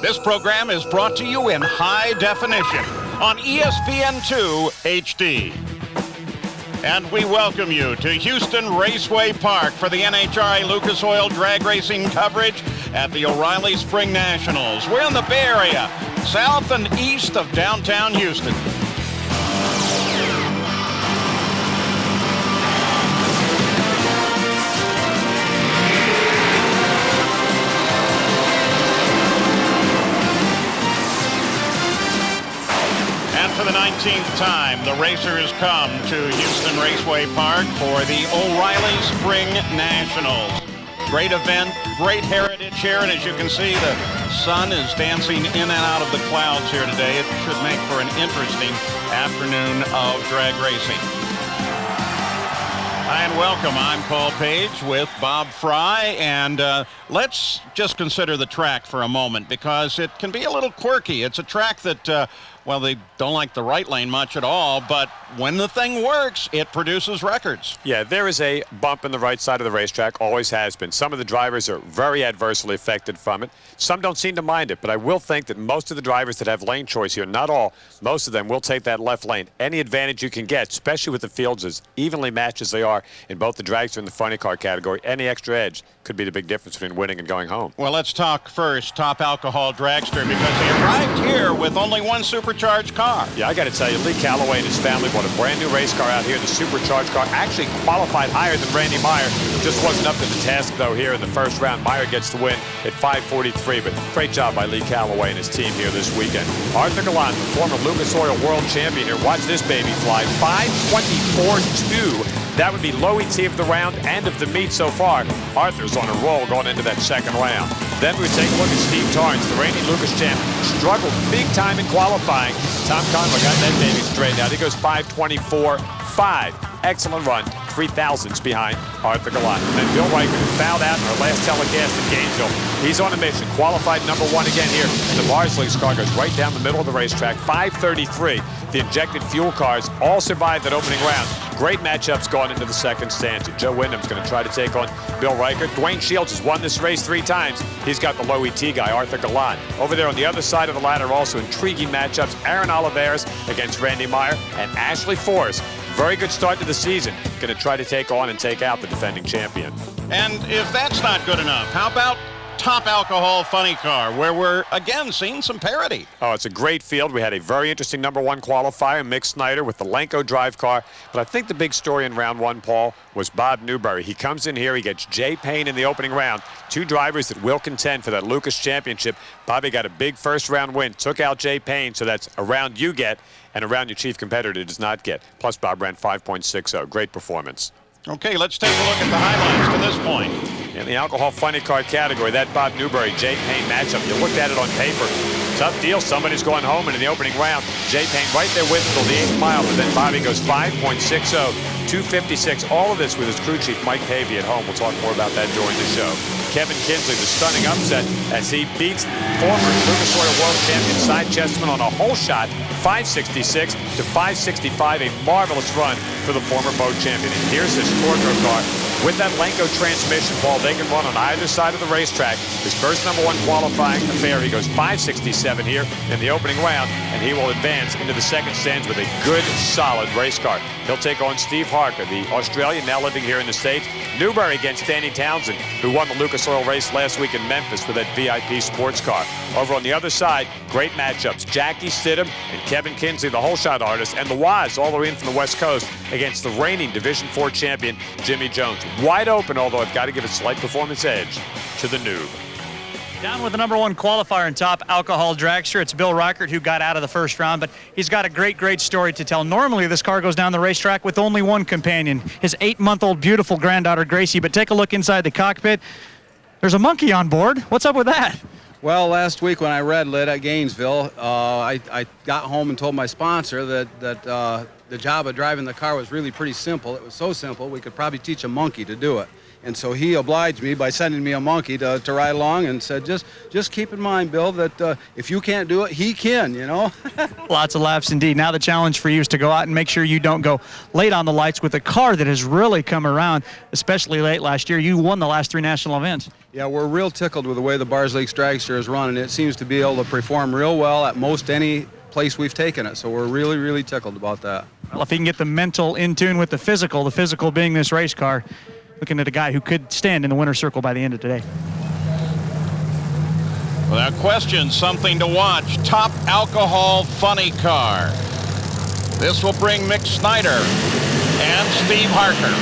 This program is brought to you in high definition on ESPN2 HD. And we welcome you to Houston Raceway Park for the NHRA Lucas Oil drag racing coverage at the O'Reilly Spring Nationals. We're in the Bay Area, south and east of downtown Houston. For the 19th time, the racers come to Houston Raceway Park for the O'Reilly Spring Nationals. Great event, great heritage here, and as you can see, the sun is dancing in and out of the clouds here today. It should make for an interesting afternoon of drag racing. Hi and welcome. I'm Paul Page with Bob Fry, and let's just consider the track for a moment because it can be a little quirky. It's a track that well, they don't like the right lane much at all, but when the thing works, it produces records. Yeah, there is a bump in the right side of the racetrack, always has been. Some of the drivers are very adversely affected from it. Some don't seem to mind it, but I will think that most of the drivers that have lane choice here, not all, most of them will take that left lane. Any advantage you can get, especially with the fields as evenly matched as they are in both the dragster and the funny car category, any extra edge could be the big difference between winning and going home. Well, let's talk first top alcohol dragster because they arrived here with only one supercharged car. Yeah, I got to tell you, Lee Calloway and his family bought a brand new race car out here. The supercharged car actually qualified higher than Randy Meyer. Just wasn't up to the task, though, here in the first round. Meyer gets the win at 5:43, but great job by Lee Calloway and his team here this weekend. Arthur Gallant, the former Lucas Oil world champion here. Watch this baby fly. 5:24.2. That would be low ET of the round and of the meet so far. Arthur's on a roll going into that second round. Then we take a look at Steve Torrance, the reigning Lucas champ. Struggled big time in qualifying. Tom Conway got that baby straightened out. He goes 5:24.5. Excellent run. 3,000ths behind Arthur Gallant. And then Bill Riker, who fouled out in our last telecast in Gainesville. He's on a mission. Qualified number one again here. And the Barsley's car goes right down the middle of the racetrack. 5:33. The injected fuel cars all survived that opening round. Great matchups going into the second stanza. Joe Wyndham's going to try to take on Bill Riker. Dwayne Shields has won this race 3 times. He's got the low ET guy, Arthur Gallant. Over there on the other side of the ladder, also intriguing matchups. Aaron Oliveras against Randy Meyer and Ashley Forrest. Very good start to the season. Going to try to take on and take out the defending champion. And if that's not good enough, how about top alcohol funny car, where we're again seeing some parity? Oh, it's a great field. We had a very interesting number one qualifier, Mick Snyder with the Lenko drive car. But I think the big story in round one, Paul, was Bob Newberry. He comes in here, he gets Jay Payne in the opening round. 2 drivers that will contend for that Lucas Championship. Bobby got a big first round win, took out Jay Payne, so that's a round you get and a round your chief competitor does not get. Plus Bob ran 5.60. Great performance. Okay, let's take a look at the highlights to this point. In the alcohol funny car category, that Bob Newberry, Jay Payne matchup, you looked at it on paper. Tough deal. Somebody's going home, and in the opening round, Jay Payne right there with until the 8th mile, but then Bobby goes 5.60, 256. All of this with his crew chief, Mike Pavey, at home. We'll talk more about that during the show. Kevin Kinsley, the stunning upset as he beats former Lucas Oil world champion Cy Chesterman on a whole shot, 566 to 565. A marvelous run for the former boat champion. And here's his Torco car. With that Lenko transmission, Paul, they can run on either side of the racetrack. His first number one qualifying affair, he goes 567 here in the opening round, and he will advance into the second stands with a good, solid race car. He'll take on Steve Harker, the Australian now living here in the States. Newberry against Danny Townsend, who won the Lucas Oil race last week in Memphis with that VIP sports car. Over on the other side, great matchups. Jackie Stidham and Kevin Kinsley, the whole shot artist, and the Waz all the way in from the West Coast against the reigning Division 4 champion, Jimmy Jones. Wide open, although I've got to give a slight performance edge to the noob. Down with the number one qualifier in top alcohol dragster. It's Bill Reichert who got out of the first round, but he's got a great story to tell. Normally, this car goes down the racetrack with only one companion, his 8-month-old beautiful granddaughter, Gracie. But take a look inside the cockpit. There's a monkey on board. What's up with that? Well, last week when I red lit at Gainesville, I got home and told my sponsor that the job of driving the car was really pretty simple. It was so simple, we could probably teach a monkey to do it. And so he obliged me by sending me a monkey to ride along, and said, just keep in mind, Bill, that if you can't do it, he can, you know. Lots of laughs indeed. Now the challenge for you is to go out and make sure you don't go late on the lights with a car that has really come around, especially late last year. You won the last 3 national events. Yeah, we're real tickled with the way the Bars Lakes Dragster is running. It seems to be able to perform real well at most any place we've taken it, so we're really, really tickled about that. Well, if he can get the mental in tune with the physical being this race car, looking at a guy who could stand in the winner's circle by the end of today. Without question, something to watch. Top Alcohol Funny Car. This will bring Mick Snyder and Steve Harker.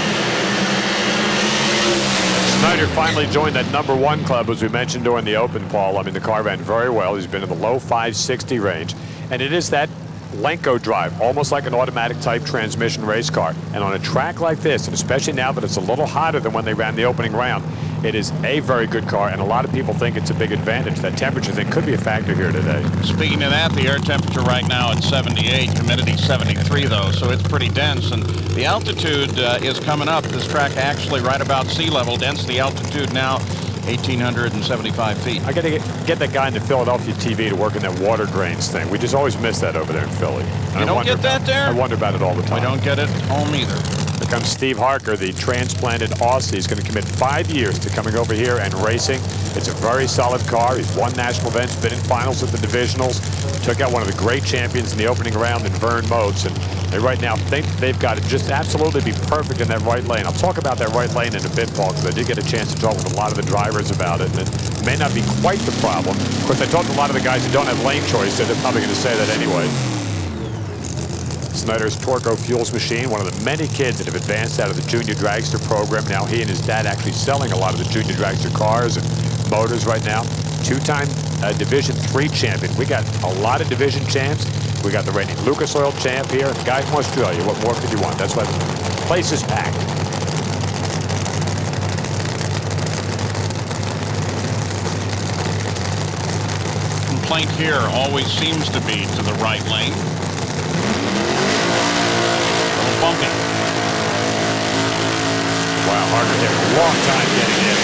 Snyder finally joined that #1 club, as we mentioned during the open, Paul. I mean, the car ran very well. He's been in the low 560 range. And it is that Lenko drive, almost like an automatic type transmission race car. And on a track like this, and especially now that it's a little hotter than when they ran the opening round, it is a very good car, and a lot of people think it's a big advantage. That temperature thing could be a factor here today. Speaking of that, the air temperature right now at 78, humidity 73 though, so it's pretty dense, and the altitude is coming up. This track actually right about sea level. Density altitude now 1,875 feet. I got to get that guy in the Philadelphia TV to work in that water drains thing. We just always miss that over there in Philly. And you don't get that there? I wonder about it all the time. We don't get it at home either. Here comes Steve Harker, the transplanted Aussie. He's going to commit 5 years to coming over here and racing. It's a very solid car. He's won national events, been in finals at the divisionals, took out one of the great champions in the opening round in Vern Motes, and they right now think they've got to just absolutely be perfect in that right lane. I'll talk about that right lane in a bit, Paul, because I did get a chance to talk with a lot of the drivers about it, and it may not be quite the problem. Of course, I talked to a lot of the guys who don't have lane choice, so they're probably going to say that anyway. Snyder's Torco Fuels machine, one of the many kids that have advanced out of the junior dragster program. Now he and his dad actually selling a lot of the junior dragster cars and motors right now. 2-time Division III champion. We got a lot of division champs. We got the reigning Lucas Oil champ here. The guy from Australia. What more could you want? That's why the place is packed. Complaint here always seems to be to the right lane. Bumpy. Wow, Harker took a long time getting in.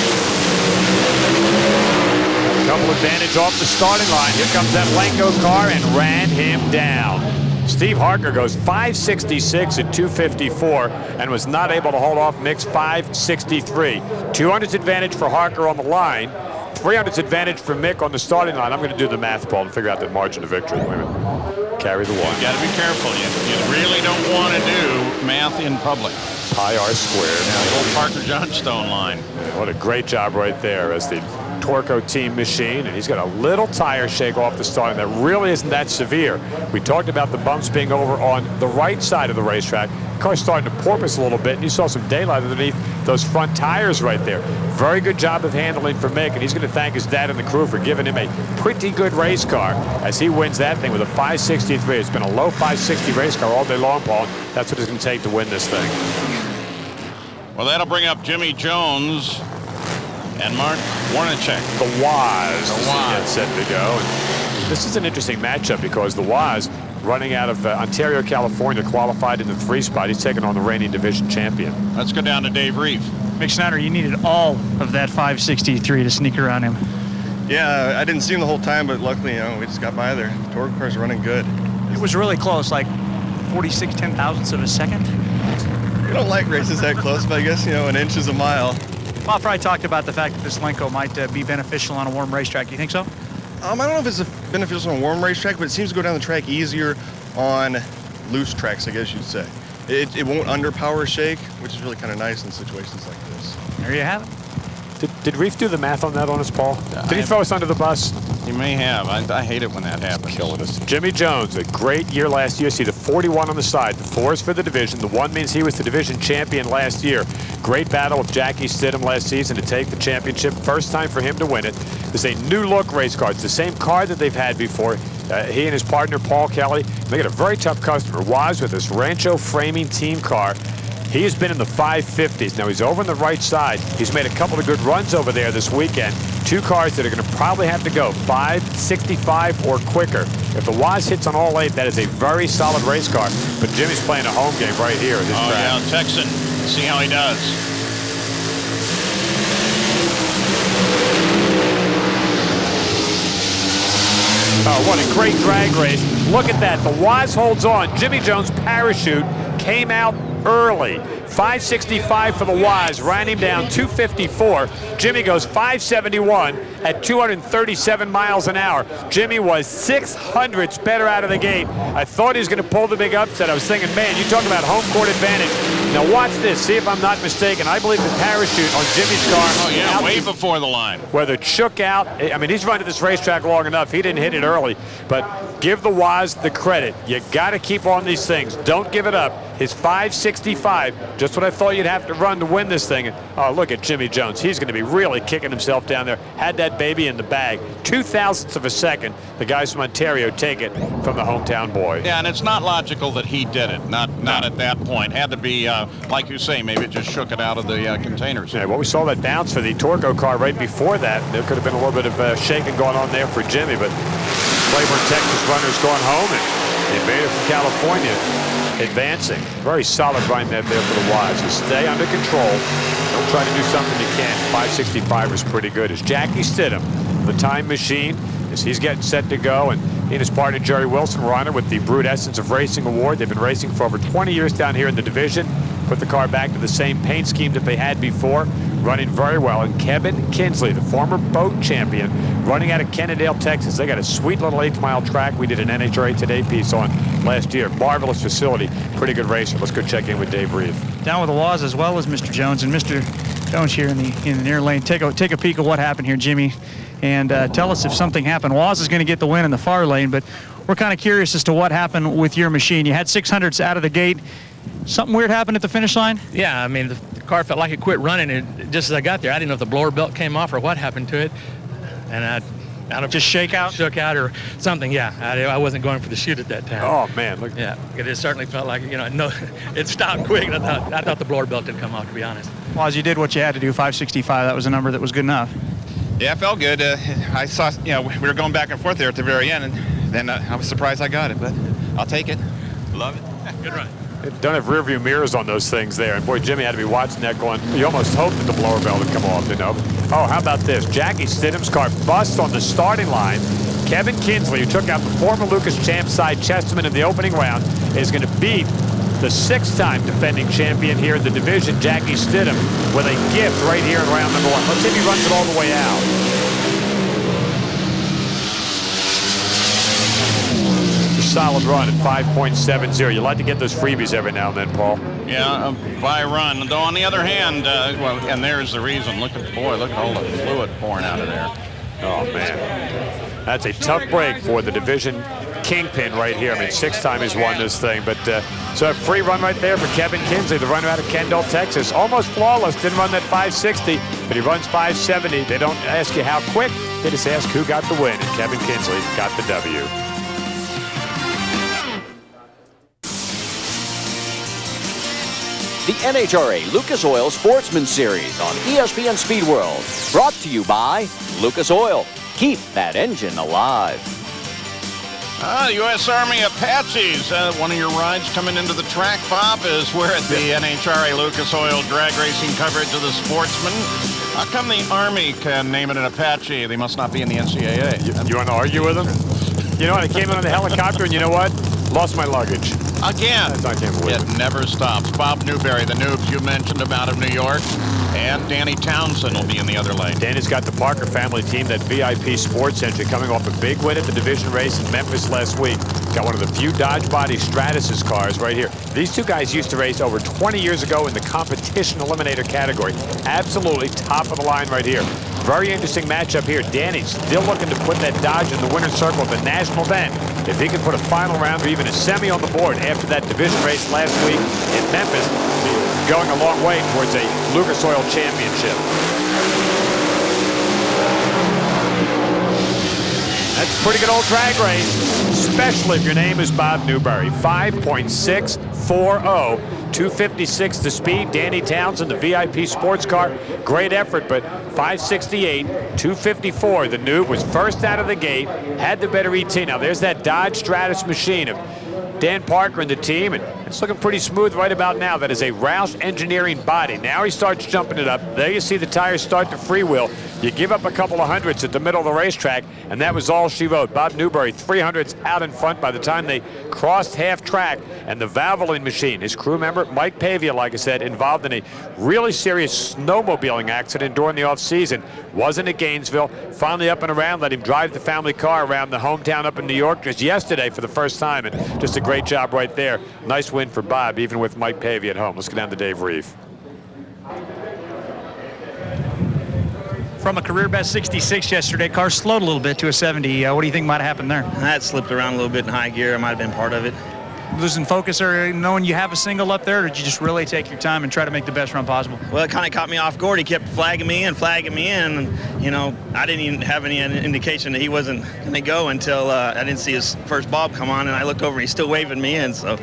A couple advantage off the starting line. Here comes that Lenko car and ran him down. Steve Harker goes 566 at 254 and was not able to hold off Mick's 563. 200's advantage for Harker on the line. 300's advantage for Mick on the starting line. I'm going to do the math, Paul, and figure out that margin of victory. Wait a minute. Carry the one. You got to be careful. You really don't want to do math in public. Pi r squared. Yeah, the old Parker Johnstone line. Yeah, what a great job right there as the Torco team machine, and he's got a little tire shake off the starting that really isn't that severe. We talked about the bumps being over on the right side of the racetrack. The car's starting to porpoise a little bit, and you saw some daylight underneath those front tires right there. Very good job of handling for Mick, and he's going to thank his dad and the crew for giving him a pretty good race car as he wins that thing with a 563. It's been a low 560 race car all day long, Paul. That's what it's going to take to win this thing. Well, that'll bring up Jimmy Jones and Mark Warnacek. The Waz. The Waz. Gets set to go. And this is an interesting matchup because the Waz, running out of Ontario, California, qualified in the 3 spot. He's taking on the reigning division champion. Let's go down to Dave Reeve. Mick Snyder, you needed all of that 563 to sneak around him. Yeah, I didn't see him the whole time, but luckily, we just got by there. The Torque car's running good. It was really close, like 46 ten-thousandths of a second. We don't like races that close, but I guess, an inch is a mile. Bob Fry talked about the fact that this Lenko might be beneficial on a warm racetrack. Do you think so? I don't know if it's beneficial on a warm racetrack, but it seems to go down the track easier on loose tracks, I guess you'd say. It won't underpower shake, which is really kind of nice in situations like this. There you have it. Did Reef do the math on that on us, Paul? Did he throw us under the bus? He may have. I hate it when that happens. Killing us. Jimmy Jones, a great year last year. See the 41 on the side. The 4 is for the division. The 1 means he was the division champion last year. Great battle with Jackie Stidham last season to take the championship. First time for him to win it. This is a new look race car. It's the same car that they've had before. He and his partner, Paul Kelly, they got a very tough customer. Waz with this Rancho framing team car. He has been in the 550s. Now he's over on the right side. He's made a couple of good runs over there this weekend. 2 cars that are going to probably have to go 565 or quicker. If the Waz hits on all 8, that is a very solid race car. But Jimmy's playing a home game right here at this track. Yeah, Texan. See how he does. Oh, what a great drag race. Look at that. The Waz holds on. Jimmy Jones' parachute came out early. 565 for the Waz, ran him down 254. Jimmy goes 571 at 237 miles an hour. Jimmy was 600ths better out of the gate. I thought he was going to pull the big upset. I was thinking, man, you talk about home court advantage. Now watch this, see if I'm not mistaken. I believe the parachute on Jimmy's car. Oh yeah, way before the line. Whether it shook out, I mean, he's running this racetrack long enough. He didn't hit it early, but give the Waz the credit. You got to keep on these things. Don't give it up. His 565, just what I thought you'd have to run to win this thing. Oh, look at Jimmy Jones. He's going to be really kicking himself down there. Had that baby in the bag. 0.02 of a second. The guys from Ontario take it from the hometown boy. Yeah, and it's not logical that he did it. Not at that point. Had to be, like you say, maybe it just shook it out of the containers. Yeah, well, we saw that bounce for the Torco car right before that. There could have been a little bit of shaking going on there for Jimmy, but Claiborne, Texas runners going home, and the invader from California advancing. Very solid run there for the Waz. You stay under control. Don't try to do something you can't. 565 was pretty good. As Jackie Stidham, the time machine, as he's getting set to go, and he and his partner Jerry Wilson were honored with the Brute Essence of Racing Award. They've been racing for over 20 years down here in the division. Put the car back to the same paint scheme that they had before. Running very well. And Kevin Kinsley, the former boat champion, running out of Kennedale, Texas. They got a sweet little 8-mile track we did an NHRA Today piece on last year. Marvelous facility. Pretty good racer. Let's go check in with Dave Reeve. Down with the Waz as well as Mr. Jones. And Mr. Jones here in the near lane. Take a peek at what happened here, Jimmy, and tell us if something happened. Waz is going to get the win in the far lane, but we're kind of curious as to what happened with your machine. You had 600s out of the gate. Something weird happened at the finish line? Yeah, I mean, the car felt like it quit running, and just as I got there, I didn't know if the blower belt came off or what happened to it. And I don't just shook out or something. Yeah, I wasn't going for the chute at that time. Oh man, look. Yeah, it certainly felt like, no, it stopped quick. I thought the blower belt didn't come off, to be honest. Waz, you did what you had to do. 565. That was a number that was good enough. Yeah, it felt good. I saw, we were going back and forth there at the very end, and then I was surprised I got it, but I'll take it. Love it. Good run. They don't have rear view mirrors on those things there. And boy, Jimmy had to be watching that going, you almost hoped that the blower belt would come off, Oh, how about this? Jackie Stidham's car busts on the starting line. Kevin Kinsley, who took out the former Lucas champ Cy Chesterman in the opening round, is going to beat the 6-time defending champion here in the division, Jackie Stidham, with a gift right here in round number 1. Let's see if he runs it all the way out. Solid run at 5.70. You like to get those freebies every now and then, Paul. Yeah, by run. Though on the other hand, well, and there's the reason. Look at all the fluid pouring out of there. Oh man, that's a tough break for the division kingpin right here. I mean, 6-time he's won this thing, but so a free run right there for Kevin Kinsley, the runner out of Kendall, Texas. Almost flawless. Didn't run that 560, but he runs 570. They don't ask you how quick. They just ask who got the win, and Kevin Kinsley got the W. The NHRA Lucas Oil Sportsman Series on ESPN Speed World. Brought to you by Lucas Oil. Keep that engine alive. U.S. Army Apaches. One of your rides coming into the track, Bob, is we're at the NHRA Lucas Oil drag racing coverage of the Sportsman. How come the Army can name it an Apache? They must not be in the NCAA. You want to argue with them? You know what? I came in on the helicopter, and you know what? Lost my luggage. Again, I can't believe it never stops. Bob Newberry, the Noobs you mentioned about of New York, and Danny Townsend will be in the other lane. Danny's got the Parker family team, that VIP sports entry, coming off a big win at the division race in Memphis last week. Got one of the few Dodge Body Stratus cars right here. These two guys used to race over 20 years ago in the competition eliminator category. Absolutely top of the line right here. Very interesting matchup here. Danny's still looking to put that Dodge in the winner's circle at the national event. If he can put a final round or even a semi on the board after that division race last week in Memphis, going a long way towards a Lucas Oil championship. That's a pretty good old drag race, especially if your name is Bob Newberry. 5.640, 256 to speed. Danny Townsend, the VIP sports car. Great effort, but 568, 254. The Noob was first out of the gate, had the better ET. Now there's that Dodge Stratus machine of Dan Parker and the team, and It's looking pretty smooth right about now. That is a Roush Engineering body. Now he starts jumping it up. There you see the tires start to freewheel. You give up a couple of hundredths at the middle of the racetrack, and that was all she wrote. Bob Newberry, 300ths out in front by the time they crossed half track. And the Valvoline machine, his crew member, Mike Pavia, like I said, involved in a really serious snowmobiling accident during the off-season. Wasn't at Gainesville. Finally up and around, let him drive the family car around the hometown up in New York just yesterday for the first time, and just a great job right there. Nice win for Bob, even with Mike Pavia at home. Let's go down to Dave Reeve. From a career best 66 yesterday, car slowed a little bit to a 70. What do you think might have happened there? I had slipped around a little bit in high gear. I might have been part of it. Losing focus, or knowing you have a single up there, or did you just really take your time and try to make the best run possible? Well, it kind of caught me off guard. He kept flagging me in, and, you know, I didn't even have any indication that he wasn't going to go until I didn't see his first bulb come on, and I looked over and he's still waving me in. So,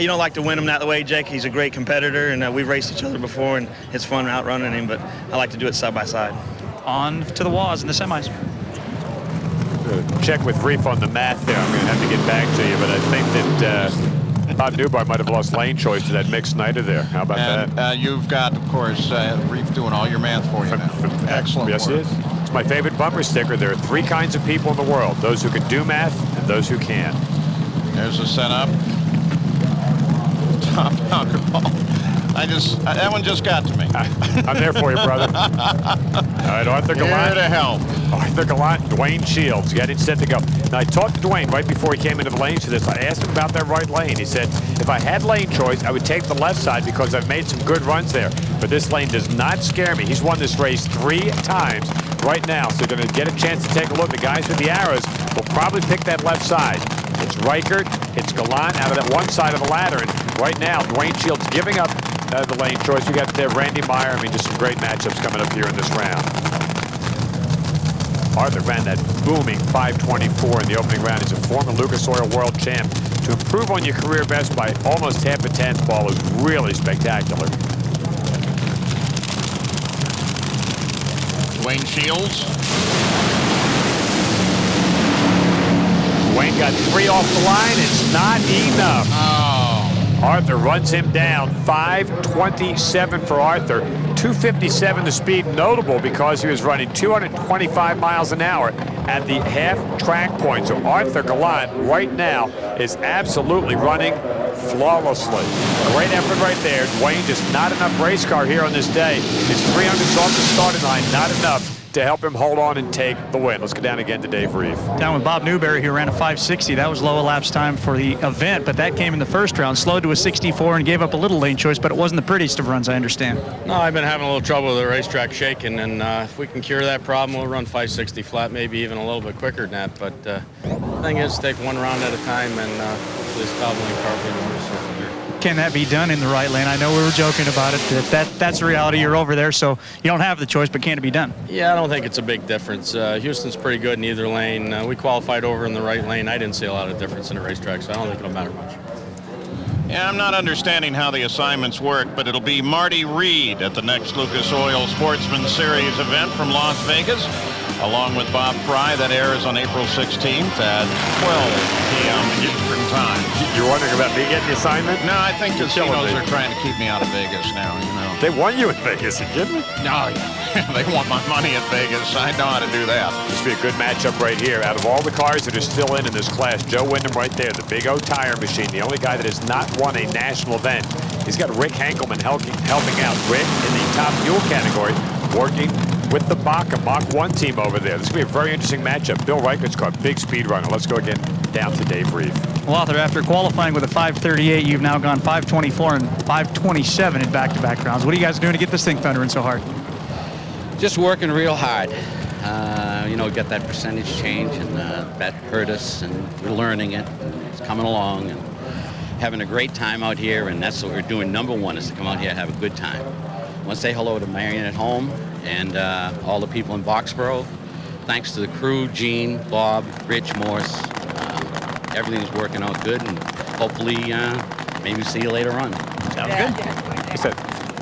you don't like to win him that way, Jake. He's a great competitor, and we've raced each other before, and it's fun outrunning him, but I like to do it side by side. On to the Waz in the semis. Check with Reef on the math there. I'm going to have to get back to you, but I think that Bob Newberry might have lost lane choice to that Mick Snyder there. How about that? You've got, of course, Reef doing all your math for you now. Excellent Yes, work. it is. It's my favorite bumper sticker. There are three kinds of people in the world: those who can do math and those who can't. There's the setup. Top alcohol. That one just got to me. I'm there for you, brother. All right, Arthur Gallant. Here to help. Arthur Gallant, Dwayne Shields, getting set to go. Now, I talked to Dwayne right before he came into the lane for this. I asked him about that right lane. He said, if I had lane choice, I would take the left side because I've made some good runs there. But this lane does not scare me. He's won this race 3 times right now, so you're going to get a chance to take a look. The guys with the arrows will probably pick that left side. It's Reichert, it's Gallant out of that one side of the ladder, and right now, Dwayne Shields giving up the lane choice. We got there Randy Meyer. I mean, just some great matchups coming up here in this round. Arthur ran that booming 5:24 in the opening round. He's a former Lucas Oil World Champ. To improve on your career best by almost half a tenth, ball is really spectacular. Dwayne Shields. Dwayne got 3 off the line. It's not enough. Oh. Arthur runs him down. 5:27 for Arthur. 2:57 the speed, notable because he was running 225 miles an hour at the half track point. So Arthur Gallant right now is absolutely running flawlessly. Great effort right there. Dwayne, just not enough race car here on this day. His 300's off the starting line, not enough to help him hold on and take the win. Let's go down again to Dave Reeve. Down with Bob Newberry, who ran a 5:60. That was low elapsed time for the event, but that came in the first round. Slowed to a 64 and gave up a little lane choice, but it wasn't the prettiest of runs, I understand. No, I've been having a little trouble with the racetrack shaking, and if we can cure that problem, we'll run 560 flat, maybe even a little bit quicker than that. But the thing is, take one round at a time, and this Valvoline car will be more certain. Can that be done in the right lane? I know we were joking about it. That's the reality. You're over there, so you don't have the choice, but can it be done? Yeah, I don't think it's a big difference. Houston's pretty good in either lane. We qualified over in the right lane. I didn't see a lot of difference in the racetrack, so I don't think it'll matter much. Yeah, I'm not understanding how the assignments work, but it'll be Marty Reed at the next Lucas Oil Sportsman Series event from Las Vegas, along with Bob Fry. That airs on April 16th at 12 p.m. Eastern Time. You're wondering about me getting the assignment? No, I think casinos are trying to keep me out of Vegas now, you know. They won you in Vegas, you kidding me? No, they want my money at Vegas. I know how to do that. This will be a good matchup right here. Out of all the cars that are still in this class, Joe Wyndham right there, the Big O tire machine, the only guy that has not won a national event. He's got Rick Hankelman helping out. Rick in the top fuel category, working with the Mach 1 team over there. This will be a very interesting matchup. Bill Reichert's car, big speed runner. Let's go again down to Dave Reeve. Well, Arthur, after qualifying with a 5:38, you've now gone 5:24 and 5:27 in back-to-back rounds. What are you guys doing to get this thing thundering so hard? Just working real hard. You know, get that percentage change, and that hurt us, and we're learning it. It's coming along, and having a great time out here, and that's what we're doing. Number one is to come out here and have a good time. I want to say hello to Marion at home and all the people in Boxborough. Thanks to the crew, Gene, Bob, Rich, Morse. Everything's working out good, and hopefully maybe see you later on. Sounds good. He said,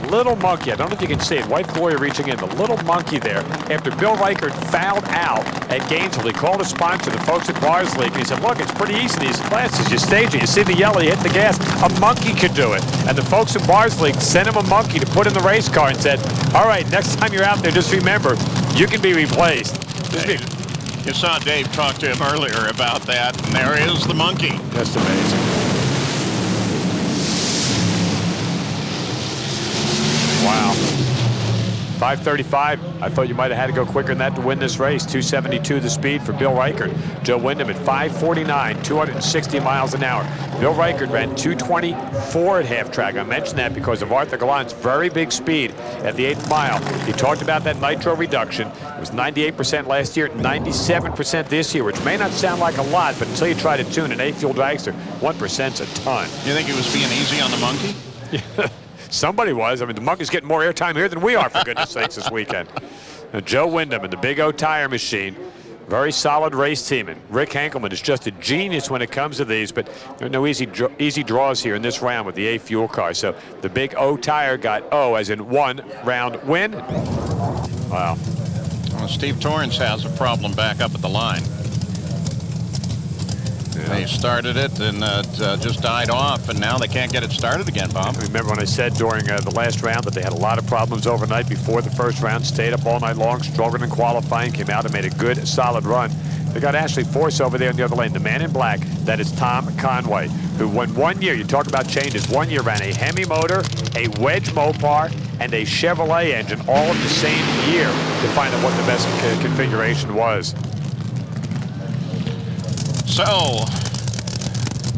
a little monkey, I don't know if you can see it, White Gloria reaching in, the little monkey there, after Bill Reichert fouled out at Gainesville, he called his sponsor, the folks at Bars League, and he said, look, it's pretty easy, these classes, you stage it, you see the yellow, you hit the gas, a monkey could do it. And the folks at Bars League sent him a monkey to put in the race car and said, all right, next time you're out there, just remember, you can be replaced. You saw Dave talk to him earlier about that, and there is the monkey. That's amazing. Wow. 5:35. I thought you might have had to go quicker than that to win this race. 272 the speed for Bill Reichert. Joe Wyndham at 5:49, 260 miles an hour. Bill Reichert ran 2:24 at half track. I mentioned that because of Arthur Gallan's very big speed at the 8th mile. He talked about that nitro reduction. It was 98% last year, 97% this year, which may not sound like a lot, but until you try to tune an 8-fuel dragster, 1%'s a ton. You think he was being easy on the monkey? Yeah. Somebody was. I mean, the monkey's getting more airtime here than we are, for goodness sakes, this weekend. Now, Joe Wyndham and the Big O tire machine, very solid race teaming. Rick Hankelman is just a genius when it comes to these, but there are no easy draws here in this round with the A fuel car. So the Big O tire got O, as in 1-round win. Wow. Well, Steve Torrance has a problem back up at the line. Yeah. They started it and it just died off, and now they can't get it started again, Bob. Remember when I said during the last round that they had a lot of problems overnight before the first round, stayed up all night long, struggled in qualifying, came out and made a good, solid run. They got Ashley Force over there in the other lane, the man in black, that is Tom Conway, who won 1 year, you talk about changes, 1 year ran a Hemi motor, a Wedge Mopar, and a Chevrolet engine all in the same year to find out what the best configuration was. So,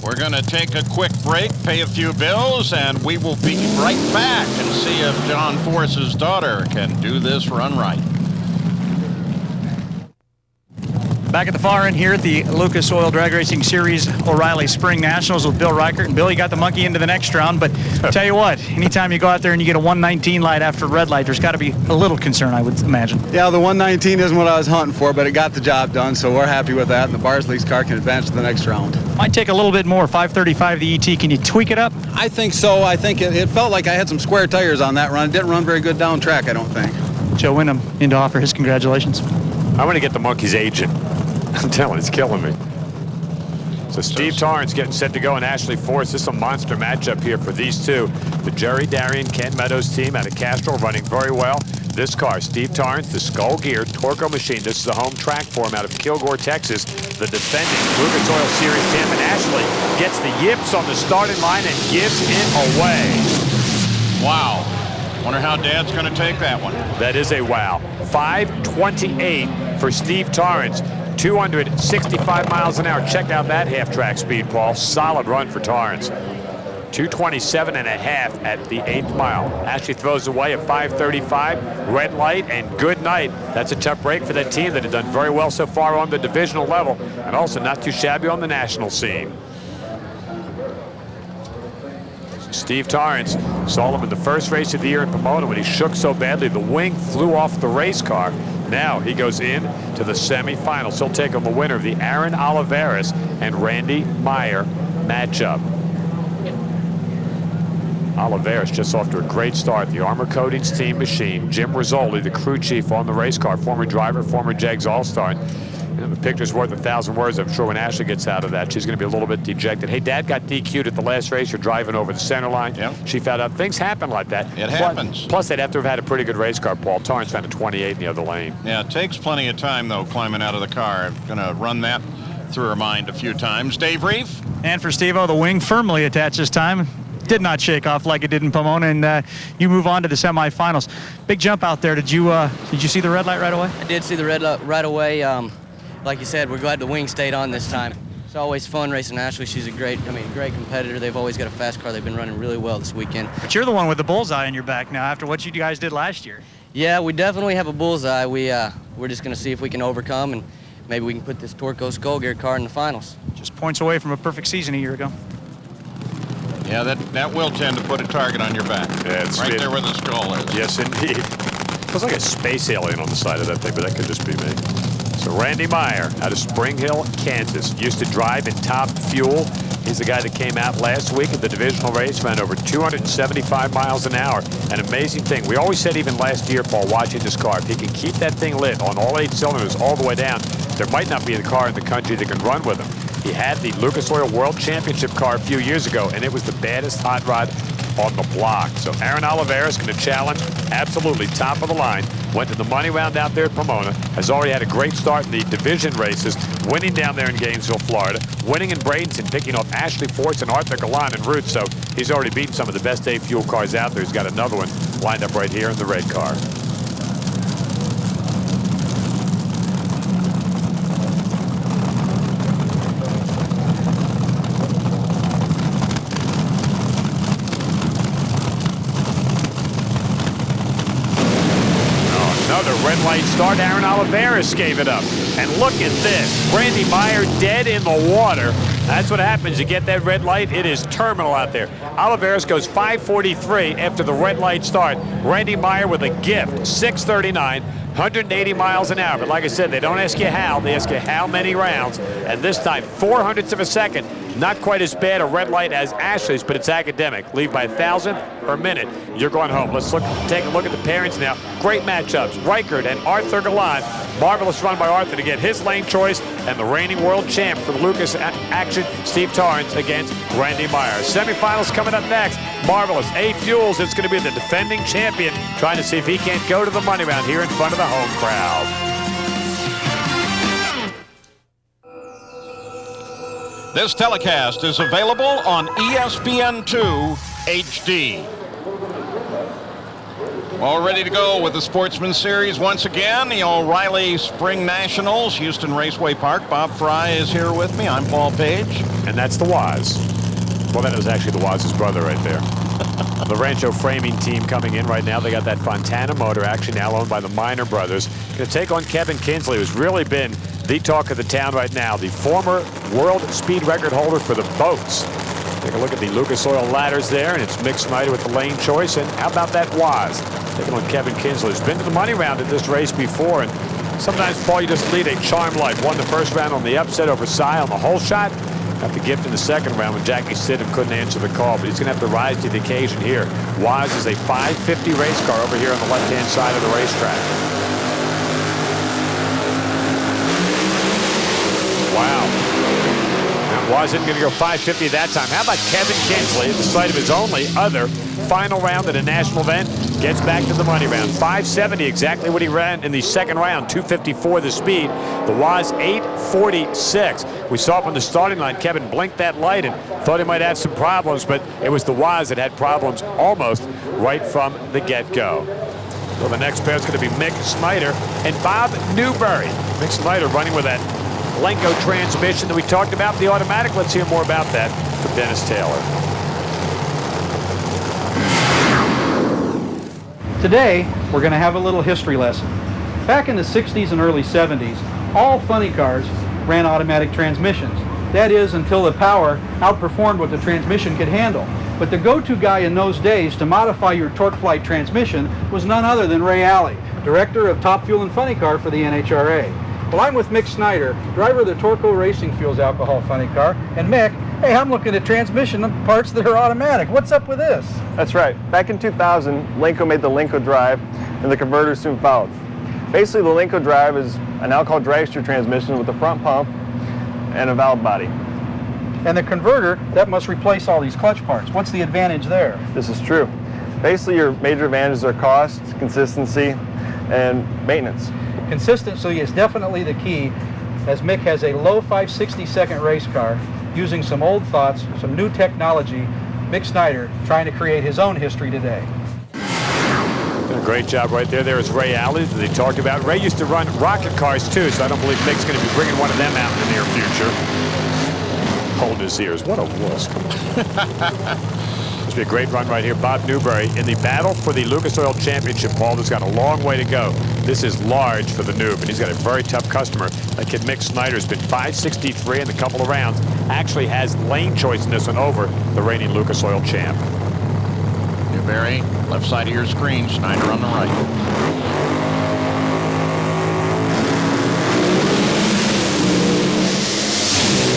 we're going to take a quick break, pay a few bills, and we will be right back and see if John Force's daughter can do this run right. Back at the far end here at the Lucas Oil Drag Racing Series O'Reilly Spring Nationals with Bill Reichert. And Bill, you got the monkey into the next round, but tell you what, anytime you go out there and you get a 119 light after a red light, there's got to be a little concern, I would imagine. Yeah, the 119 isn't what I was hunting for, but it got the job done, so we're happy with that, and the Bars League's car can advance to the next round. Might take a little bit more, 535 the ET. Can you tweak it up? I think so. I think it felt like I had some square tires on that run. It didn't run very good down track, I don't think. Joe Wyndham in to offer his congratulations. I want to get the monkey's agent. I'm telling, it's killing me. So Steve Torrance getting set to go, and Ashley Force. This is a monster matchup here for these two. The Jerry Darian, Ken Meadows team out of Castro running very well. This car, Steve Torrance, the Skull Gear Torco machine. This is the home track for him out of Kilgore, Texas. The defending Lucas Oil Series champ, and Ashley gets the yips on the starting line and gives it away. Wow. Wonder how Dad's going to take that one. That is a wow. 5:28 for Steve Torrance. 265 miles an hour. Check out that half-track speed, Paul. Solid run for Torrance. 227 and a half at the 8th mile. Ashley throws away a 5:35. Red light and good night. That's a tough break for that team that had done very well so far on the divisional level, and also not too shabby on the national scene. Steve Torrance saw him in the first race of the year in Pomona when he shook so badly the wing flew off the race car. Now he goes in to the semifinals. He'll take on the winner of the Aaron Oliveras and Randy Meyer matchup. Oliveras just off to a great start. The Armor Coatings team machine. Jim Rizzoli, the crew chief on the race car, former driver, former Jegs All-Star. And the picture's worth 1,000 words. I'm sure when Ashley gets out of that, she's going to be a little bit dejected. Hey, Dad got DQ'd at the last race. You're driving over the center line. Yep. She found out things happen like that. It happens. Plus, they'd have to have had a pretty good race car, Paul. Torrance found a 28 in the other lane. Yeah, it takes plenty of time, though, climbing out of the car. I'm going to run that through her mind a few times. Dave Reef? And for Steve-O, the wing firmly attached this time. Did not shake off like it did in Pomona, and you move on to the semifinals. Big jump out there. Did you see the red light right away? I did see the red light right away. Like you said, we're glad the wing stayed on this time. It's always fun racing Ashley. She's a great competitor. They've always got a fast car. They've been running really well this weekend. But you're the one with the bullseye on your back now after what you guys did last year. Yeah, we definitely have a bullseye. We're just going to see if we can overcome, and maybe we can put this Torco Skull Gear car in the finals. Just points away from a perfect season a year ago. Yeah, that will tend to put a target on your back. Yeah, it's right there where the skull is. Yes, indeed. Feels like a space alien on the side of that thing, but that could just be me. So Randy Meyer out of Spring Hill, Kansas, used to drive in Top Fuel He's the guy that came out last week at the divisional race, ran over 275 miles an hour. An amazing thing. We always said even last year, Paul, watching this car, if he can keep that thing lit on all 8 cylinders all the way down, there might not be a car in the country that can run with him. He had the Lucas Oil World Championship car a few years ago, and it was the baddest hot rod on the block. So Aaron Oliveira is going to challenge, absolutely top of the line. Went to the money round out there at Pomona. Has already had a great start in the division races, winning down there in Gainesville, Florida, winning in Bradenton, picking off Ashley Forts and Arthur Galan en route. So he's already beaten some of the best A fuel cars out there. He's got another one lined up right here in the red car. Red light start. Aaron Oliveras gave it up. And look at this. Randy Meyer dead in the water. That's what happens. You get that red light, it is terminal out there. Oliveras goes 5:43 after the red light start. Randy Meyer with a gift, 6:39. 180 miles an hour. But like I said, they don't ask you how, they ask you how many rounds. And this time, 0.04 of a second. Not quite as bad a red light as Ashley's, but it's academic. Leave by 1,000th per minute. You're going home. Let's take a look at the pairings now. Great matchups. Reichert and Arthur Galan. Marvelous run by Arthur to get his lane choice. And the reigning world champ for the Lucas action, Steve Torrance against Randy Meyer. Semifinals coming up next. Marvelous. A Fuels is going to be the defending champion, trying to see if he can't go to the money round here in front of the home crowd. This telecast is available on ESPN2 HD. All ready to go with the Sportsman Series once again. The O'Reilly Spring Nationals, Houston Raceway Park. Bob Fry is here with me. I'm Paul Page. And that's the Waz. Well, that was actually the Waz's brother right there. The Rancho Framing team coming in right now. They got that Fontana motor, actually now owned by the Minor brothers. Going to take on Kevin Kinsley, who's really been the talk of the town right now. The former world speed record holder for the boats. Take a look at the Lucas Oil ladders there, and it's Mick Snyder with the lane choice. And how about that Waz? Taking on Kevin Kinsley, who's been to the money round in this race before. And sometimes, Paul, you just lead a charmed life. Won the first round on the upset over Cy on the whole shot. Got the gift in the second round when Jackie Stidham couldn't answer the call, but he's going to have to rise to the occasion here. Waz is a 550 race car over here on the left-hand side of the racetrack. Wow. Now, Waz isn't going to go 550 that time. How about Kevin Kinsley at the site of his only other final round at a national event? Gets back to the money round. 570, exactly what he ran in the second round. 254 the speed. The Waz 846. We saw up on the starting line, Kevin blinked that light and thought he might have some problems, but it was the Waz that had problems almost right from the get-go. Well, the next pair is going to be Mick Snyder and Bob Newberry. Mick Snyder running with that Lenco transmission that we talked about, the automatic. Let's hear more about that from Dennis Taylor. Today, we're going to have a little history lesson. Back in the 60s and early 70s, all funny cars ran automatic transmissions. That is, until the power outperformed what the transmission could handle. But the go-to guy in those days to modify your torque flight transmission was none other than Ray Alley, director of Top Fuel and Funny Car for the NHRA. Well, I'm with Mick Snyder, driver of the Torco Racing Fuels alcohol funny car. And Mick, hey, I'm looking at transmission parts that are automatic. What's up with this? That's right. Back in 2000, Lenco made the Lenco Drive, and the converter soon followed. Basically, the Lenco Drive is an alcohol dragster transmission with a front pump and a valve body. And the converter, that must replace all these clutch parts. What's the advantage there? This is true. Basically, your major advantages are cost, consistency, and maintenance. Consistency is definitely the key, as Mick has a low 5/62nd race car using some old thoughts, some new technology. Mick Snyder trying to create his own history today. A great job right there. There is Ray Alley that they talked about. Ray used to run rocket cars too, so I don't believe Mick's going to be bringing one of them out in the near future. Holding his ears. What a wuss. This will be a great run right here. Bob Newberry in the battle for the Lucas Oil Championship. Paul has got a long way to go. This is large for the noob, and he's got a very tough customer. That kid Mick Snyder's been 563 in a couple of rounds. Actually has lane choice in this one over the reigning Lucas Oil champ. Newberry, left side of your screen. Snyder on the right.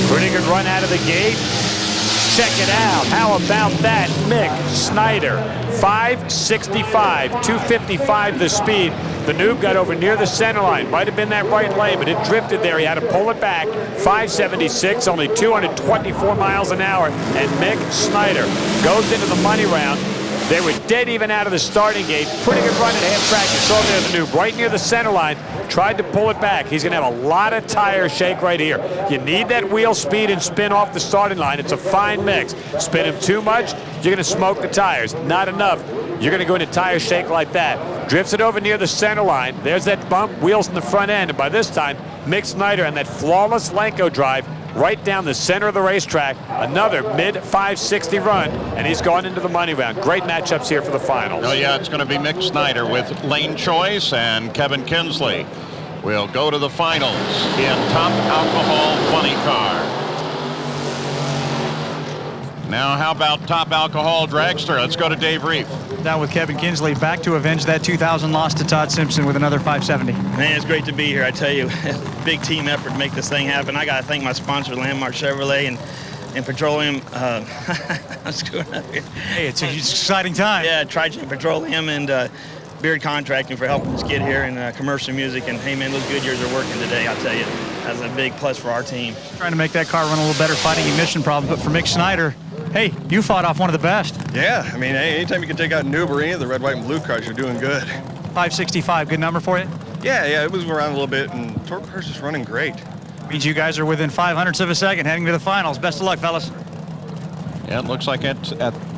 Pretty good run out of the gate. check it out. How about that? Mick Snyder, 565, 255 the speed. The noob got over near the center line. Might have been that right lane, but it drifted there. He had to pull it back. 576, only 224 miles an hour. And Mick Snyder goes into the money round. They were dead even out of the starting gate. Pretty good run at half track. You saw there the noob right near the center line. Tried to pull it back. He's going to have a lot of tire shake right here. You need that wheel speed and spin off the starting line. It's a fine mix. Spin him too much, you're going to smoke the tires. Not enough, you're going to go into tire shake like that. Drifts it over near the center line. There's that bump, wheels in the front end. And by this time, Mick Snyder and that flawless Lenko drive right down the center of the racetrack. Another mid-560 run, and he's gone into the money round. Great matchups here for the finals. Oh, yeah, it's going to be Mick Snyder with Lane Choice and Kevin Kinsley. We'll go to the finals in Top Alcohol Funny Car. Now, how about Top Alcohol Dragster? Let's go to Dave Reef. Down with Kevin Kinsley, back to avenge that 2000 loss to Todd Simpson with another 570. Man, it's great to be here. I tell you, big team effort to make this thing happen. I got to thank my sponsor, Landmark Chevrolet and Petroleum. I'm screwing up here. Hey, it's an exciting time. Yeah, Trigen Petroleum and Beard Contracting for helping us get here, and Commercial Music. And hey, man, those Goodyears are working today. I'll tell you, that's a big plus for our team. Trying to make that car run a little better, fighting emission problems. But for Mick Snyder, hey, you fought off one of the best. Yeah, I mean, anytime you can take out Noob or any of the red, white, and blue cars, you're doing good. 565, good number for you? Yeah, it was around a little bit, and Torque Car's just running great. Means you guys are within 0.05 of a second heading to the finals. Best of luck, fellas. Yeah, it looks like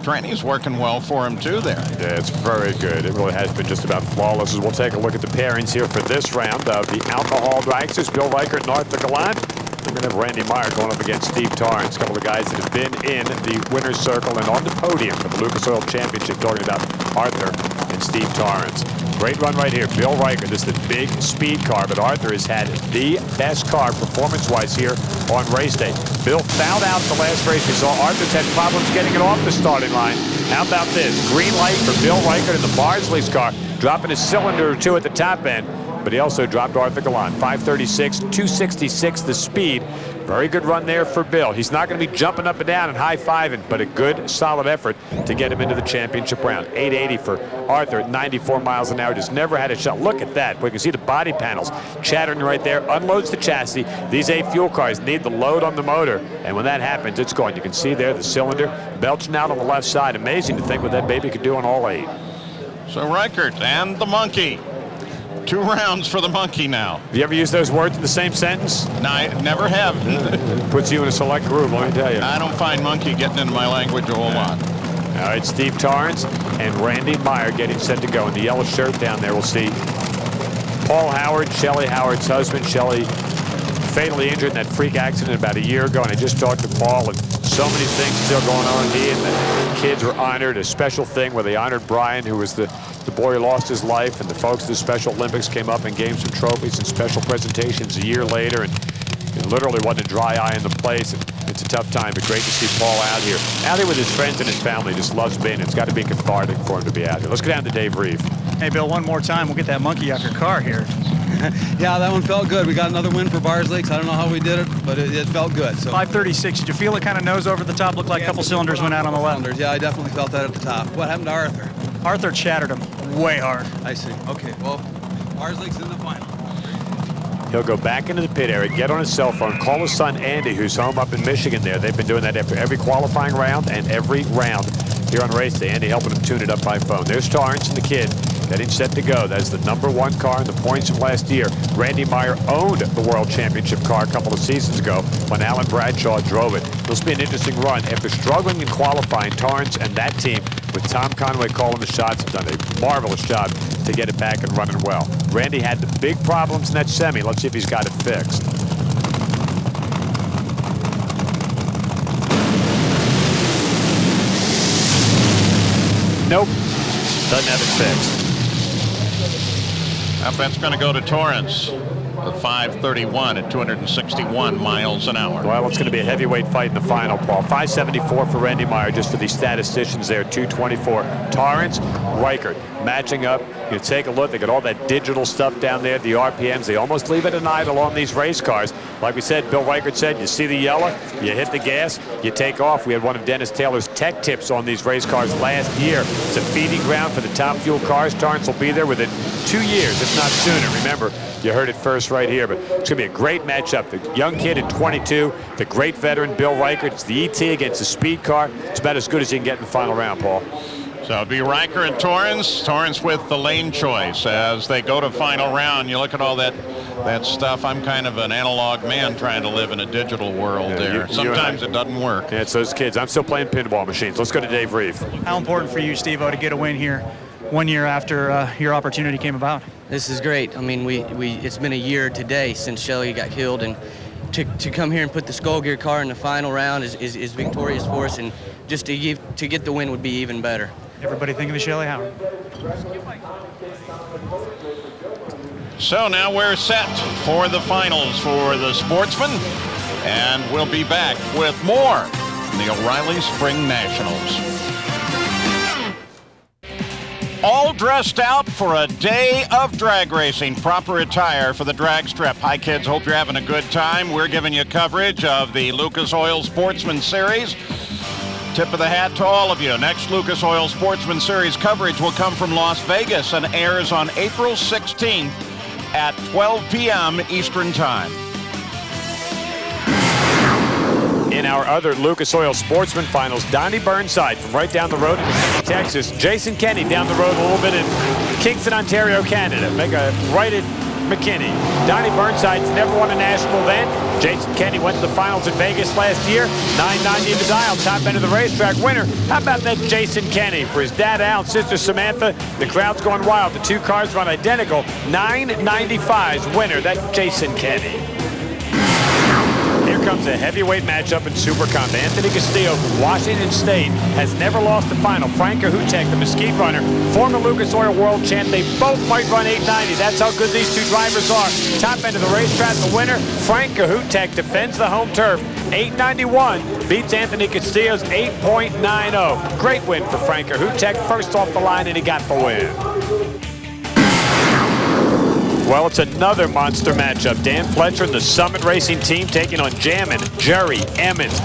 Tranny's working well for him, too, there. Yeah, it's very good. It really has been just about flawless. As we'll take a look at the pairings here for this round of the Alcohol Dragsters. Bill Reichert and Arthur Gallant. We're going to have Randy Meyer going up against Steve Torrance, a couple of guys that have been in the winner's circle and on the podium for the Lucas Oil Championship, talking about Arthur and Steve Torrance. Great run right here. Bill Reichert, this is the big speed car, but Arthur has had the best car performance-wise here on race day. Bill fouled out the last race. We saw Arthur's had problems getting it off the starting line. How about this? Green light for Bill Reichert in the Bardsley's car, dropping a cylinder or two at the top end. But he also dropped Arthur Gallant. 536, 266 the speed. Very good run there for Bill. He's not going to be jumping up and down and high-fiving, but a good, solid effort to get him into the championship round. 880 for Arthur at 94 miles an hour. Just never had a shot. Look at that. We can see the body panels chattering right there. Unloads the chassis. These 8 fuel cars need the load on the motor, and when that happens, it's going. You can see there the cylinder belching out on the left side. Amazing to think what that baby could do on all 8. So Reichert and the monkey. 2 rounds for the monkey now. Have you ever used those words in the same sentence? No, I never have. Puts you in a select group, let me tell you. I don't find monkey getting into my language a whole lot. All right, Steve Torrance and Randy Meyer getting set to go. In the yellow shirt down there, we'll see Paul Howard, Shelley Howard's husband. Shelley fatally injured in that freak accident about a year ago, and I just talked to Paul, and so many things still going on. He and the kids were honored. A special thing where they honored Brian, who was the boy who lost his life, and the folks at the Special Olympics came up and gave some trophies and special presentations a year later, and it literally wasn't a dry eye in the place. It's a tough time, but great to see Paul out here with his friends and his family. Just loves being. It's got to be cathartic for him to be out here. Let's go down to Dave Reeve. Hey, Bill, one more time. We'll get that monkey off your car here. Yeah, that one felt good. We got another win for Bars Lakes. I don't know how we did it, but it felt good. So 536. Did you feel it kind of nose over the top? Looked like a couple cylinders went out on the left. Yeah, I definitely felt that at the top. What happened to Arthur? Arthur chattered him way hard. I see. Okay, well, Bars Lakes in the final. He'll go back into the pit area, get on his cell phone, call his son Andy, who's home up in Michigan there. They've been doing that after every qualifying round and every round here on race day. Andy helping him tune it up by phone. There's Torrance and the kid getting set to go. That's the #1 car in the points from last year. Randy Meyer owned the World Championship car a couple of seasons ago when Alan Bradshaw drove it. This will be an interesting run. After struggling in qualifying, Torrance and that team, with Tom Conway calling the shots, have done a marvelous job to get it back and running well. Randy had the big problems in that semi. Let's see if he's got it fixed. Nope, doesn't have it fixed. That's going to go to Torrance. the 531 at 261 miles an hour. Well, it's going to be a heavyweight fight in the final, Paul. 574 for Randy Meyer, just for these statisticians there, 224. Torrance, Reichert matching up. You take a look, they got all that digital stuff down there, the RPMs. They almost leave it at night along these race cars. Like we said, Bill Reichert said, you see the yellow, you hit the gas, you take off. We had one of Dennis Taylor's tech tips on these race cars last year. It's a feeding ground for the top fuel cars. Torrance will be there within 2 years, if not sooner. Remember, you heard it first right here, but it's going to be a great matchup. The young kid at 22, the great veteran Bill Reichert. It's the ET against the speed car. It's about as good as you can get in the final round, Paul. So it'll be Riker and Torrance. Torrance with the lane choice as they go to final round. You look at all that stuff. I'm kind of an analog man trying to live in a digital world there. Sometimes it doesn't work. Yeah, it's those kids. I'm still playing pinball machines. Let's go to Dave Reeve. How important for you, Steve-O, to get a win here 1 year after your opportunity came about? This is great. I mean, it's been a year today since Shelley got killed, and to come here and put the Skull Gear car in the final round is victorious for us, and just to get the win would be even better. Everybody think of the Shelley Howard. So now we're set for the finals for the sportsmen, and we'll be back with more in the O'Reilly Spring Nationals. All dressed out for a day of drag racing. Proper attire for the drag strip. Hi, kids. Hope you're having a good time. We're giving you coverage of the Lucas Oil Sportsman Series. Tip of the hat to all of you. Next Lucas Oil Sportsman Series coverage will come from Las Vegas and airs on April 16th at 12 p.m. Eastern Time. In our other Lucas Oil Sportsman Finals, Donnie Burnside from right down the road in McKinney, Texas. Jason Kenny down the road a little bit in Kingston, Ontario, Canada. Make a right at McKinney. Donnie Burnside's never won a national event. Jason Kenny went to the finals in Vegas last year. 990 the dial, top end of the racetrack winner. How about that Jason Kenny? For his dad Al and sister Samantha, the crowd's going wild. The two cars run identical. 995's winner, that Jason Kenny. Here comes a heavyweight matchup in Super Comp. Anthony Castillo from Washington State has never lost a final. Frank Kahutek, the Mesquite runner, former Lucas Oil world champ. They both might run 890. That's how good these two drivers are. Top end of the racetrack, the winner, Frank Kahutek, defends the home turf. 891 beats Anthony Castillo's 8.90. Great win for Frank Kahutek. First off the line, and he got the win. Well, it's another monster matchup. Dan Fletcher and the Summit Racing team taking on Jammin' Jerry Emmons.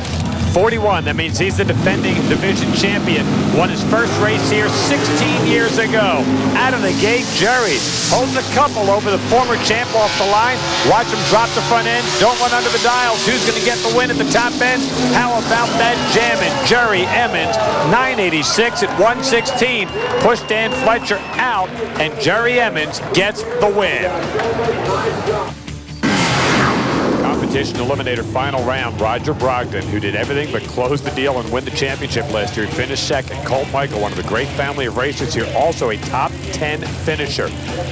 41, that means he's the defending division champion. Won his first race here 16 years ago. Out of the gate, Jerry holds a couple over the former champ off the line. Watch him drop the front end. Don't run under the dials. Who's going to get the win at the top end? How about that Jammin' Jerry Emmons? 986 at 116. Push Dan Fletcher out, and Jerry Emmons gets the win. Competition eliminator final round. Roger Brogdon, who did everything but close the deal and win the championship last year, finished second. Colt Michael, one of the great family of racers here, also a top 10 finisher.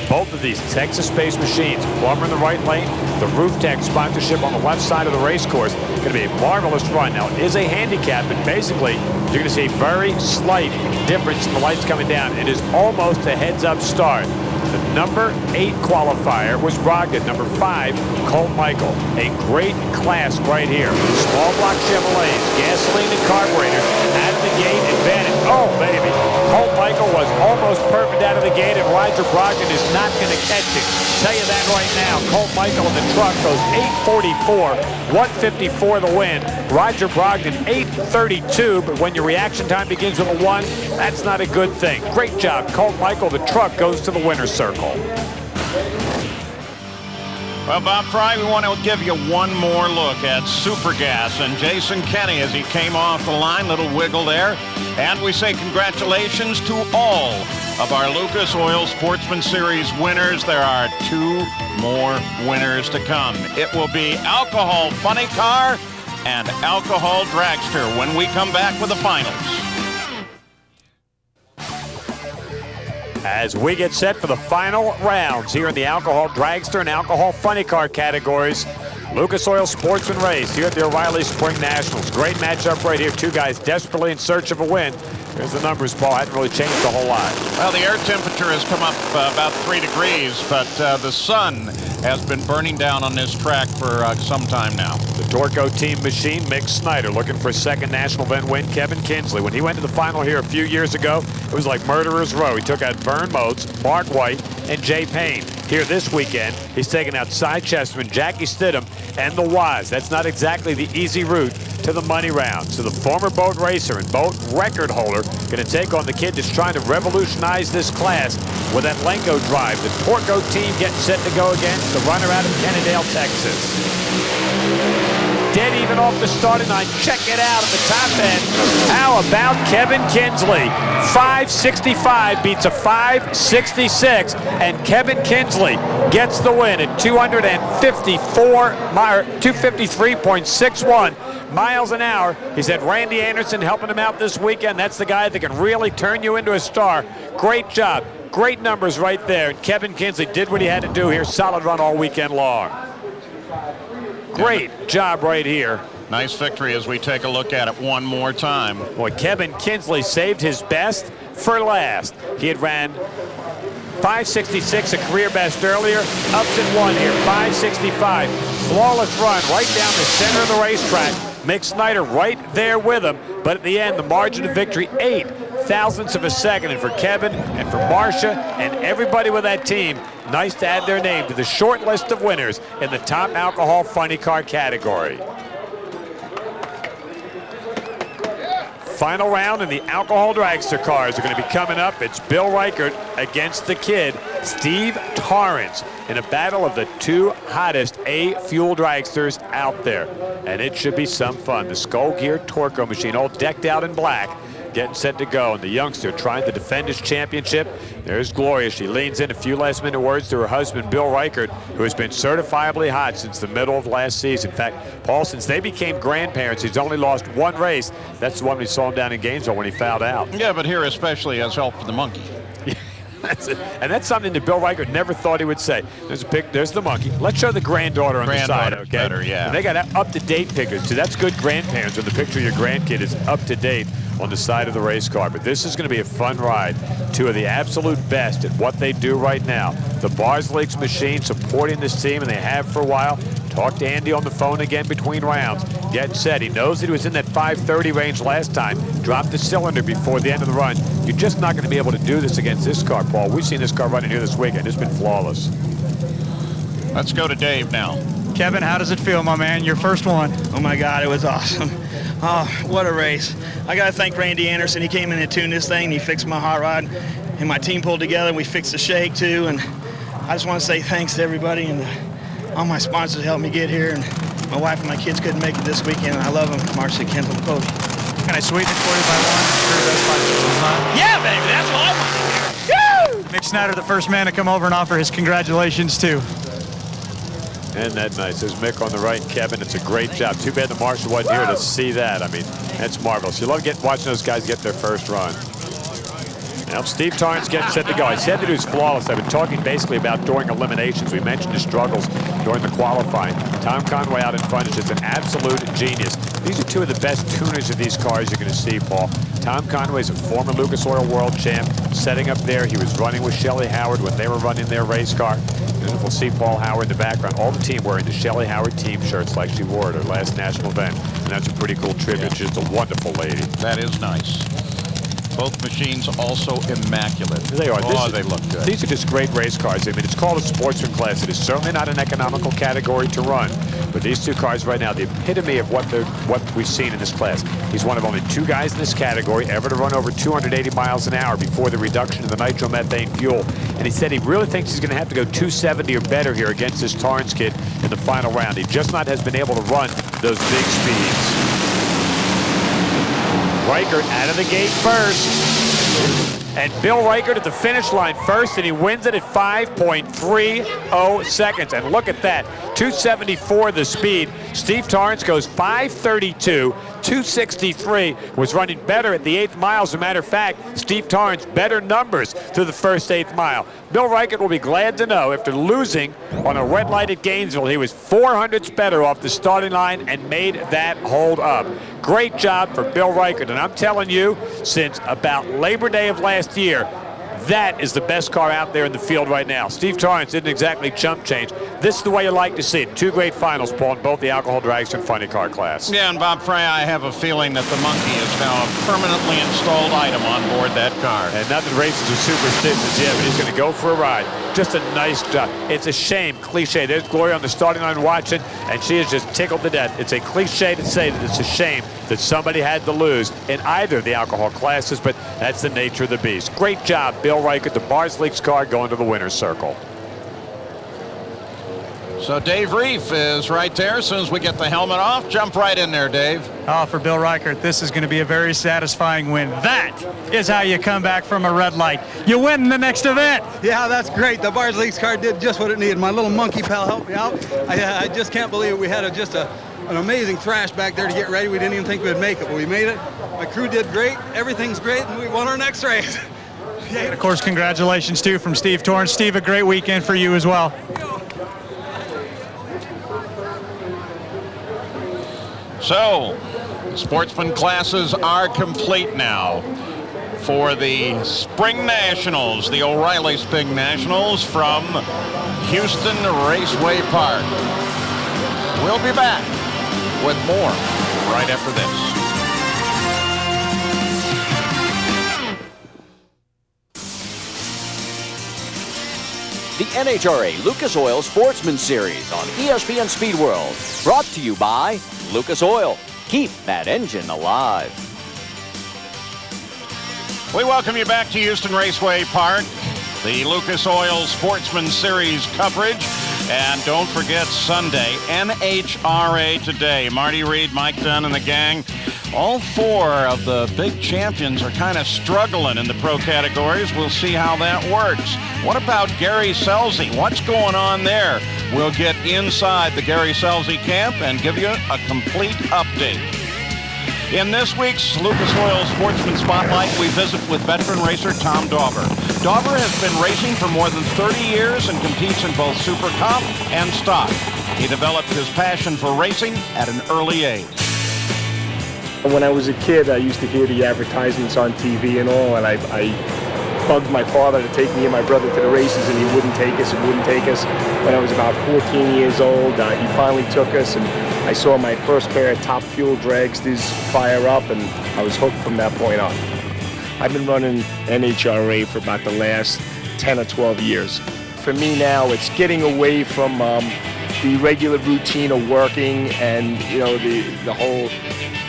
Both of these Texas-based machines, Plumber in the right lane, the Roof Tech sponsorship on the left side of the race course. Going to be a marvelous run. Now, it is a handicap, but basically, you're going to see a very slight difference in the lights coming down. It is almost a heads-up start. The number 8 qualifier was Brogdon. Number 5, Colt Michael. A great class right here. Small block Chevrolets, gasoline and carburetors. Out of the gate, advantage. Oh, baby. Colt Michael was almost perfect out of the gate, and Roger Brogdon is not going to catch it. Tell you that right now. Colt Michael in the truck goes 844, 154 the win. Roger Brogdon 832, but when your reaction time begins with a 1, that's not a good thing. Great job, Colt Michael. The truck goes to the winner's circle. Well, Bob Fry, we want to give you one more look at Super Gas and Jason Kenny as he came off the line. Little wiggle there. And we say congratulations to all of our Lucas Oil Sportsman Series winners. There are 2 more winners to come. It will be Alcohol Funny Car and Alcohol Dragster when we come back with the finals. As we get set for the final rounds here in the Alcohol Dragster and Alcohol Funny Car categories, Lucas Oil Sportsman Race here at the O'Reilly Spring Nationals. Great matchup right here. Two guys desperately in search of a win. Here's the numbers, Paul. Hadn't really changed a whole lot. Well, the air temperature has come up about 3 degrees, but the sun has been burning down on this track for some time now. The Torco Team Machine, Mick Snyder, looking for a second national event win. Kevin Kinsley, when he went to the final here a few years ago, it was like Murderer's Row. He took out Vern Motes, Mark White, and Jay Payne. Here this weekend, he's taking out Cy Chesterman, Jackie Stidham, and the Waz. That's not exactly the easy route to the money round. So the former boat racer and boat record holder going to take on the kid that's trying to revolutionize this class with that Lenko drive. The Torco team getting set to go against the runner out of Kennedale, Texas. Dead even off the starting line. Check it out at the top end. How about Kevin Kinsley? 565 beats a 566, and Kevin Kinsley gets the win at 253.61 miles an hour. He's had Randy Anderson helping him out this weekend. That's the guy that can really turn you into a star. Great job. Great numbers right there. And Kevin Kinsley did what he had to do here. Solid run all weekend long. Great job right here. Nice victory as we take a look at it one more time. Boy, Kevin Kinsley saved his best for last. He had ran 566, a career best earlier. Ups and one here, 565. Flawless run right down the center of the racetrack. Mick Snyder right there with him. But at the end, the margin of victory, 8 thousandths of a second. And for Kevin and for Marcia and everybody with that team, nice to add their name to the short list of winners in the top alcohol funny car category. Final round in the alcohol dragster cars are going to be coming up. It's Bill Reichert against the kid, Steve Torrance, in a battle of the two hottest A-fuel dragsters out there. And it should be some fun. The Skull Gear Torco machine, all decked out in black, getting set to go. And the youngster trying to defend his championship. There's Gloria. She leans in a few last-minute words to her husband, Bill Reichert, who has been certifiably hot since the middle of last season. In fact, Paul, since they became grandparents, he's only lost one race. That's the one we saw him down in Gainesville when he fouled out. Yeah, but here especially has help for the monkey. That's it. And that's something that Bill Reichert never thought he would say. There's a pic. There's the monkey. Let's show the granddaughter on the side. Okay. Better, yeah. And they got up-to-date pictures too. That's good grandparents when the picture of your grandkid is up-to-date on the side of the race car. But this is going to be a fun ride. Two of the absolute best at what they do right now. The Bars Leagues machine supporting this team, and they have for a while. Talked to Andy on the phone again between rounds. Getting set. He knows that he was in that 530 range last time. Dropped the cylinder before the end of the run. You're just not going to be able to do this against this car, Paul. We've seen this car running here this weekend. It's been flawless. Let's go to Dave now. Kevin, how does it feel, my man? Your first one. Oh my God, it was awesome. Oh, what a race. I got to thank Randy Anderson. He came in and tuned this thing. He fixed my hot rod, and my team pulled together, and we fixed the shake too. And I just want to say thanks to everybody and all my sponsors helped me get here. And my wife and my kids couldn't make it this weekend. And I love them, Marcia, Kendall, Cody. Can I sweeten it for you by one? Yeah, baby, that's what I want to hear. Woo! Mick Snyder, the first man to come over and offer his congratulations too. Isn't that nice? There's Mick on the right, Kevin. It's a great job. Too bad the marshal wasn't here to see that. I mean, that's marvelous. You love watching those guys get their first run. Now, Steve Torrance getting set to go. I said that he was flawless. I've been talking basically about during eliminations. We mentioned his struggles during the qualifying. Tom Conway out in front is just an absolute genius. These are two of the best tuners of these cars you're going to see, Paul. Tom Conway's a former Lucas Oil World Champ. Setting up there, he was running with Shelley Howard when they were running their race car. And we'll see Paul Howard in the background. All the team wearing the Shelley Howard team shirts like she wore at her last national event. And that's a pretty cool tribute. She's just a wonderful lady. That is nice. Both machines also immaculate. They are. Oh, they look good. These are just great race cars. I mean, it's called a sportsman class. It is certainly not an economical category to run. But these two cars right now, the epitome of what we've seen in this class. He's one of only two guys in this category ever to run over 280 miles an hour before the reduction in the nitromethane fuel. And he said he really thinks he's going to have to go 270 or better here against this Torrance kid in the final round. He just not has been able to run those big speeds. Reichert out of the gate first. And Bill Reichert at the finish line first, and he wins it at 5.30 seconds. And look at that. 274 the speed. Steve Torrance goes 532, 263, was running better at the 8th mile. As a matter of fact, Steve Torrance better numbers through the first 8th mile. Bill Reichert will be glad to know after losing on a red light at Gainesville, he was 400ths better off the starting line and made that hold up. Great job for Bill Reichert, and I'm telling you, since about Labor Day of last year, that is the best car out there in the field right now. Steve Torrance didn't exactly chump change. This is the way you like to see it. 2 great finals, Paul, in both the alcohol dragster and funny car class. Yeah, and Bob Frey, I have a feeling that the monkey is now a permanently installed item on board that car. And not that races are superstitious yet, but he's going to go for a ride. Just a nice job. It's a shame, cliche. There's Gloria on the starting line watching, and she is just tickled to death. It's a cliche to say that it's a shame that somebody had to lose in either of the alcohol classes, but that's the nature of the beast. Great job, Bill Reichert, the Bars Leagues car going to the winner's circle. So Dave Reef is right there. As soon as we get the helmet off, jump right in there, Dave. Oh, for Bill Reichert, this is going to be a very satisfying win. That is how you come back from a red light. You win in the next event. Yeah, that's great. The Bars Leagues car did just what it needed. My little monkey pal helped me out. I just can't believe it. We had an amazing thrash back there to get ready. We didn't even think we'd make it, but we made it. My crew did great. Everything's great, and we won our next race. And of course, congratulations, too, from Steve Torrance. Steve, a great weekend for you as well. So, the sportsman classes are complete now for the Spring Nationals, the O'Reilly Spring Nationals from Houston Raceway Park. We'll be back with more right after this. The NHRA Lucas Oil Sportsman Series on ESPN Speed World. Brought to you by Lucas Oil. Keep that engine alive. We welcome you back to Houston Raceway Park, the Lucas Oil Sportsman Series coverage. And don't forget Sunday, NHRA Today. Marty Reed, Mike Dunn, and the gang. All 4 of the big champions are kind of struggling in the pro categories. We'll see how that works. What about Gary Scelzi? What's going on there? We'll get inside the Gary Scelzi camp and give you a complete update. In this week's Lucas Oil Sportsman Spotlight, we visit with veteran racer Tom Dauber. Dauber has been racing for more than 30 years and competes in both Super Comp and Stock. He developed his passion for racing at an early age. When I was a kid, I used to hear the advertisements on TV and all, and I bugged my father to take me and my brother to the races, and he wouldn't take us and wouldn't take us. When I was about 14 years old, he finally took us, and I saw my first pair of Top Fuel dragsters fire up, and I was hooked from that point on. I've been running NHRA for about the last 10 or 12 years. For me now, it's getting away from the regular routine of working and, you know, the whole,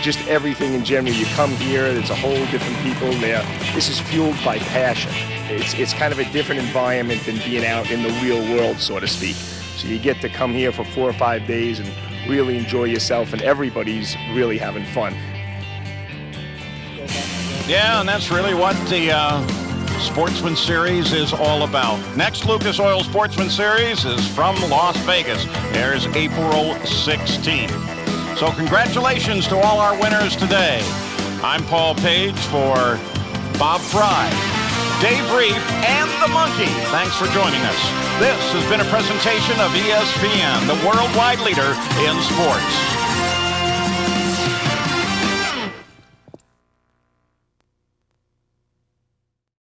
just everything in general. You come here, there's a whole different people there. This is fueled by passion. It's kind of a different environment than being out in the real world, so to speak. So you get to come here for 4 or 5 days and really enjoy yourself, and everybody's really having fun. Yeah, and that's really what the Sportsman Series is all about. Next Lucas Oil Sportsman Series is from Las Vegas. There's April 16th. So congratulations to all our winners today. I'm Paul Page for Bob Fry, Dave Reef, and the Monkey. Thanks for joining us. This has been a presentation of ESPN, the worldwide leader in sports.